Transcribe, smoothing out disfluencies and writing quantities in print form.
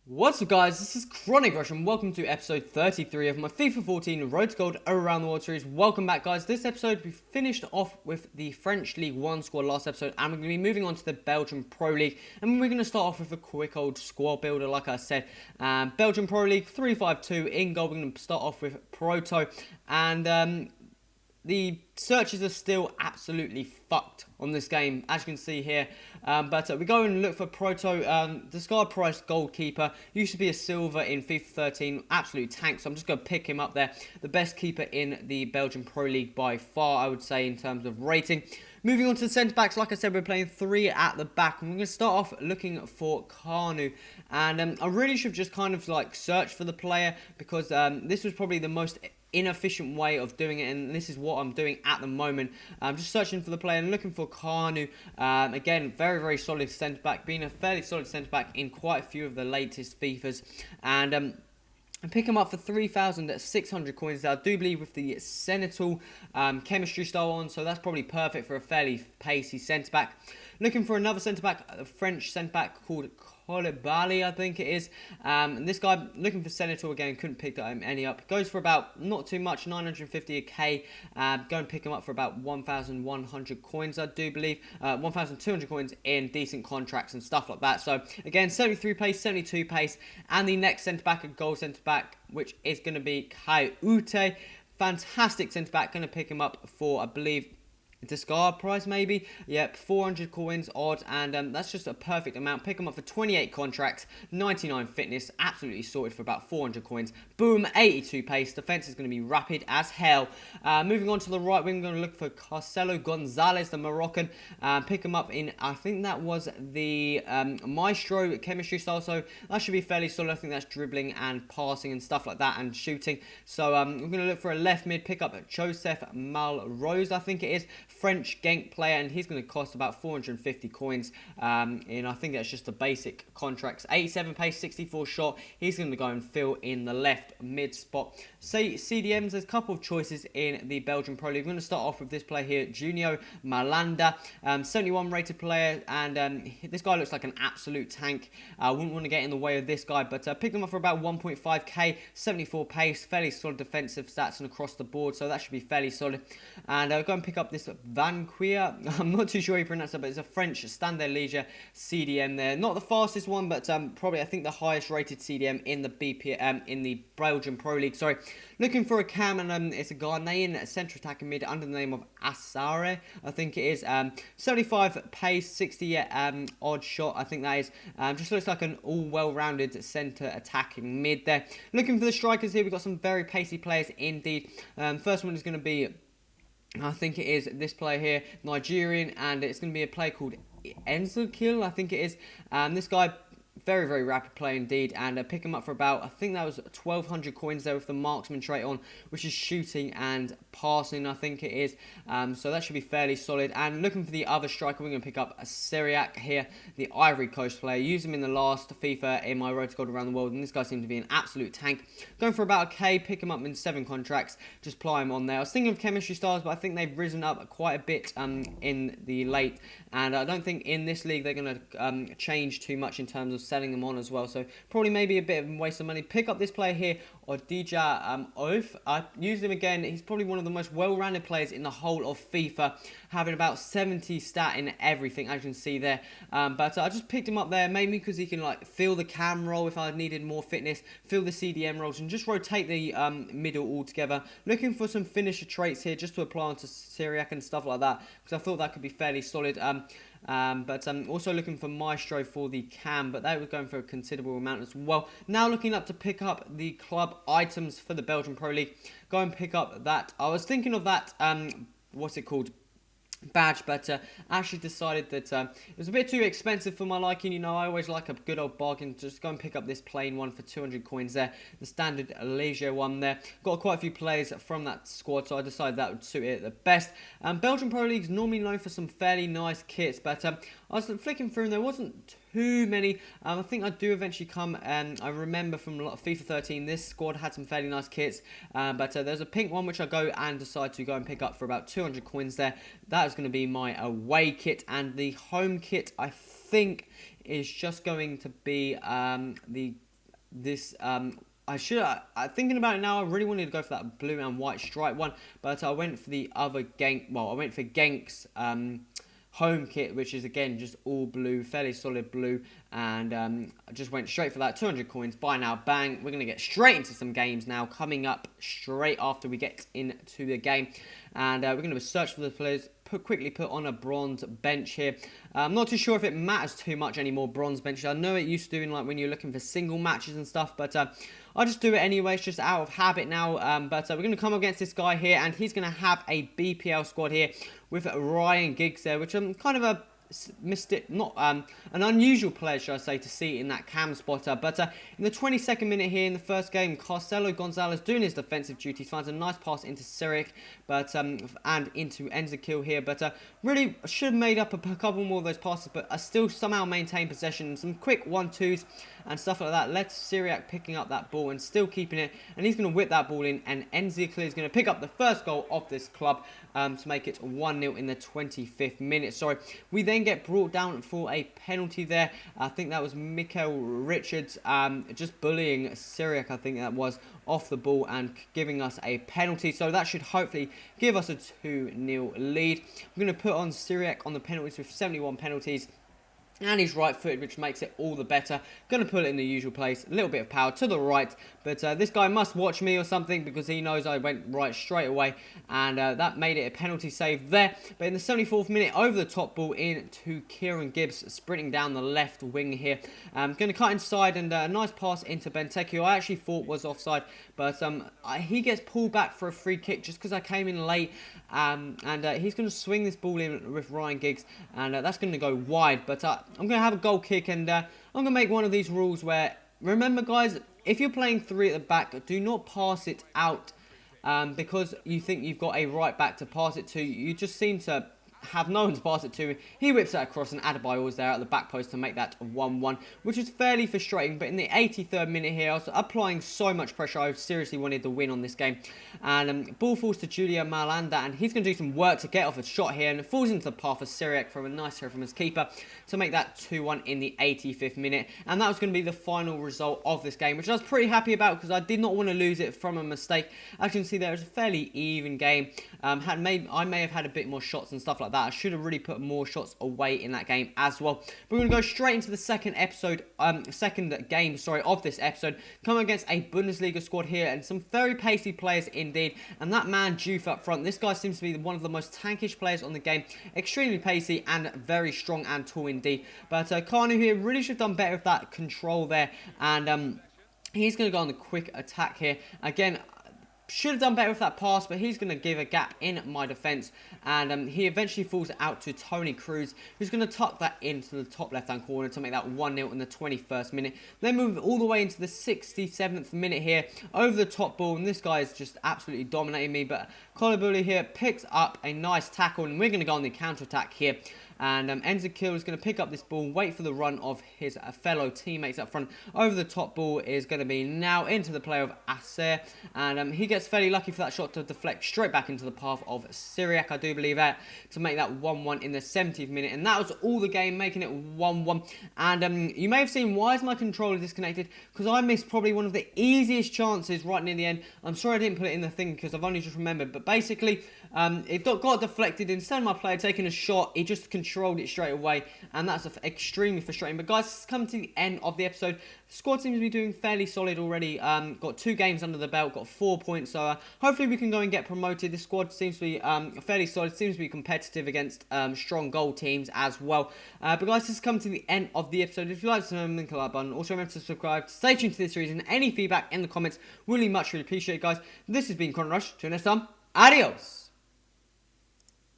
What's up guys, this is Chronic Rush and welcome to episode 33 of my FIFA 14 Road to Gold Around the World series. Welcome back guys. This episode we finished off with the French League 1 squad last episode and we're going to be moving on to the Belgian Pro League. And we're going to start off with a quick old squad builder like I said. Belgian Pro League 3-5-2 in goal. We're going to start off with Proto and the searches are still absolutely fucked on this game, as you can see here. But we go and look for Proto. Discard price goalkeeper. Used to be a silver in FIFA 13. Absolute tank. So I'm just going to pick him up there. The best keeper in the Belgian Pro League by far, I would say, in terms of rating. Moving on to the centre-backs, like I said, we're playing three at the back. And we're going to start off looking for Kanu. And I really should just kind of like search for the player because this was probably the most inefficient way of doing it, and this is what I'm doing at the moment. I'm just searching for the player and looking for Kanu. Again, very solid centre back, being a fairly solid centre back in quite a few of the latest FIFAs, and I pick him up for 3,600 coins. I do believe with the Senegal chemistry style on, so that's probably perfect for a fairly pacey centre back. Looking for another centre back, a French centre back called Koulibaly, I think it is. And this guy, looking for Senator again, couldn't pick any up. Goes for about, not too much, 950k. Go and pick him up for about 1,100 coins, I do believe. 1,200 coins in decent contracts and stuff like that. So, again, 73 pace, 72 pace. And the next centre-back, a goal centre-back, which is going to be HowTo. Fantastic centre-back. Going to pick him up for, I believe, discard price maybe. Yep, 400 coins odd, and that's just a perfect amount. Pick them up for 28 contracts, 99 fitness, absolutely sorted for about 400 coins. Boom, 82 pace. Defense is going to be rapid as hell. Moving on to the right wing, we're going to look for Marcelo Gonzalez, the Moroccan. Pick him up in, I think that was the Maestro chemistry style, so that should be fairly solid. I think that's dribbling and passing and stuff like that, and shooting. So we're going to look for a left mid. Pick up Joseph Malrose, I think it is. French Genk player, and he's going to cost about 450 coins. And I think that's just the basic contracts. 87 pace, 64 shot. He's going to go and fill in the left mid spot. Say CDMs, there's a couple of choices in the Belgian Pro League. We're going to start off with this player here, Junio Malanda, 71 rated player, and this guy looks like an absolute tank. I wouldn't want to get in the way of this guy, but pick him up for about 1.5k, 74 pace, fairly solid defensive stats and across the board, so that should be fairly solid. And go and pick up this Van Quia. I'm not too sure how you pronounce it, but it's a French Standard Leisure CDM there. Not the fastest one, but probably I think the highest rated CDM in the Belgian Pro League. Sorry. Looking for a cam, and it's a Ghanaian central attacking mid under the name of Asare, I think it is. 75 pace, 60 odd shot, I think that is. Just looks like an all well-rounded centre attacking mid there. Looking for the strikers here, we've got some very pacey players indeed. First one is going to be, I think it is this player here, Nigerian, and it's going to be a player called Enzokil, I think it is. This guy, very rapid player indeed, and pick him up for about, I think that was 1,200 coins there with the marksman trait on, which is shooting and passing, I think it is. So that should be fairly solid. And looking for the other striker, we're going to pick up a Syriac here, the Ivory Coast player. Used him in the last FIFA in my Road to Gold Around the World, and this guy seemed to be an absolute tank. Going for about a K, pick him up in 7 contracts, just ply him on there. I was thinking of chemistry stars, but I think they've risen up quite a bit in the late, and I don't think in this league they're going to change too much in terms of selling them on as well, so probably maybe a bit of a waste of money. Pick up this player here, Odija Oaf. I used him again. He's probably one of the most well-rounded players in the whole of FIFA, having about 70 stat in everything, as you can see there. But I just picked him up there, mainly because he can like fill the cam role if I needed more fitness, fill the CDM roles, and just rotate the middle altogether. Looking for some finisher traits here, just to apply onto Syriac and stuff like that, because I thought that could be fairly solid. But I'm also looking for Maestro for the cam, but they were going for a considerable amount as well. Now looking up to pick up the club items for the Belgian Pro League. Go and pick up that. I was thinking of that, what's it called? Badge, but actually decided that it was a bit too expensive for my liking. You know, I always like a good old bargain. Just go and pick up this plain one for 200 coins there, the standard leisure one there. Got quite a few players from that squad, so I decided that would suit it the best. Belgian Pro League is normally known for some fairly nice kits, but I was flicking through and there wasn't too many. I think I do eventually come, and I remember from a lot of FIFA 13, this squad had some fairly nice kits, but there's a pink one which I go and decide to go and pick up for about 200 coins there. That is going to be my away kit, and the home kit I think is just going to be the this. Thinking about it now, I really wanted to go for that blue and white stripe one, but I went for the other Genk. Well, I went for Genk's home kit, which is again just all blue, fairly solid blue, and I just went straight for that. 200 coins, buy now, bang. We're gonna get straight into some games now, coming up straight after we get into the game, and we're gonna search for the players. Quickly put on a bronze bench here. I'm not too sure if it matters too much anymore, bronze benches. I know it used to in like when you're looking for single matches and stuff, but I'll just do it anyway. It's just out of habit now. But we're going to come against this guy here, and he's going to have a BPL squad here with Ryan Giggs there, which I'm kind of a an unusual player, should I say, to see in that cam spotter. But in the 22nd minute here in the first game, Carcelo Gonzalez doing his defensive duties, finds a nice pass into Syriac, but and into Enzekil here. But really should have made up a couple more of those passes, but I still somehow maintain possession. Some quick 1-2s and stuff like that. Led Syriac picking up that ball and still keeping it, and he's going to whip that ball in, and Enzekil is going to pick up the first goal of this club to make it 1-0 in the 25th minute. Sorry, we then get brought down for a penalty there. I think that was Mikel Richards just bullying Syriac, I think that was, off the ball and giving us a penalty. So that should hopefully give us a 2-0 lead. We're going to put on Syriac on the penalties with 71 penalties. And he's right-footed, which makes it all the better. Going to put it in the usual place. A little bit of power to the right. But this guy must watch me or something, because he knows I went right straight away. And that made it a penalty save there. But in the 74th minute, over the top ball in to Kieran Gibbs, sprinting down the left wing here. Going to cut inside, and a nice pass into Benteke, who I actually thought was offside. But he gets pulled back for a free kick just because I came in late. And he's going to swing this ball in with Ryan Giggs. And that's going to go wide. But I'm going to have a goal kick, and I'm going to make one of these rules where, remember guys, if you're playing 3 at the back, do not pass it out because you think you've got a right back to pass it to. You just seem to have no one to pass it to. He whips that across, and Adebayo was there at the back post to make that 1-1, which is fairly frustrating. But in the 83rd minute here, I was applying so much pressure. I seriously wanted the win on this game. And ball falls to Julia Malanda, and he's going to do some work to get off a shot here, and it falls into the path of Syriac from a nice hit from his keeper to make that 2-1 in the 85th minute. And that was going to be the final result of this game, which I was pretty happy about because I did not want to lose it from a mistake. As you can see, there was a fairly even game. I may have had a bit more shots and stuff like that. I should have really put more shots away in that game as well. But we're going to go straight into the second game of this episode. Coming against a Bundesliga squad here, and some very pacey players indeed. And that man Juve up front, this guy seems to be one of the most tankish players on the game. Extremely pacey and very strong and tall indeed. But Kanu here really should have done better with that control there. And he's going to go on the quick attack here. Again, should have done better with that pass, but he's going to give a gap in my defence. And he eventually falls out to Tony Cruz, who's going to tuck that into the top left-hand corner to make that 1-0 in the 21st minute. Then move all the way into the 67th minute here, over the top ball. And this guy is just absolutely dominating me. But Kolibuli here picks up a nice tackle, and we're going to go on the counter-attack here. And Enzekil is going to pick up this ball, wait for the run of his fellow teammates up front. Over the top ball is going to be now into the play of Acer. And he gets fairly lucky for that shot to deflect straight back into the path of Syriac, I do believe that, to make that 1-1 in the 70th minute. And that was all the game, making it 1-1. And you may have seen, why is my controller disconnected? Because I missed probably one of the easiest chances right near the end. I'm sorry I didn't put it in the thing because I've only just remembered. But basically, it got deflected. Instead of my player taking a shot, he just controlled it straight away, and that's extremely frustrating. But guys, it's come to the end of the episode. The squad seems to be doing fairly solid already. Got 2 games under the belt, got 4 points, so hopefully we can go and get promoted. This squad seems to be fairly solid, seems to be competitive against strong goal teams as well. But guys, this has come to the end of the episode. If you like this, remember the like button. Also remember to subscribe. Stay tuned to this series, and any feedback in the comments really much appreciate it, guys. This has been Chrono Rush. Till next time, adios.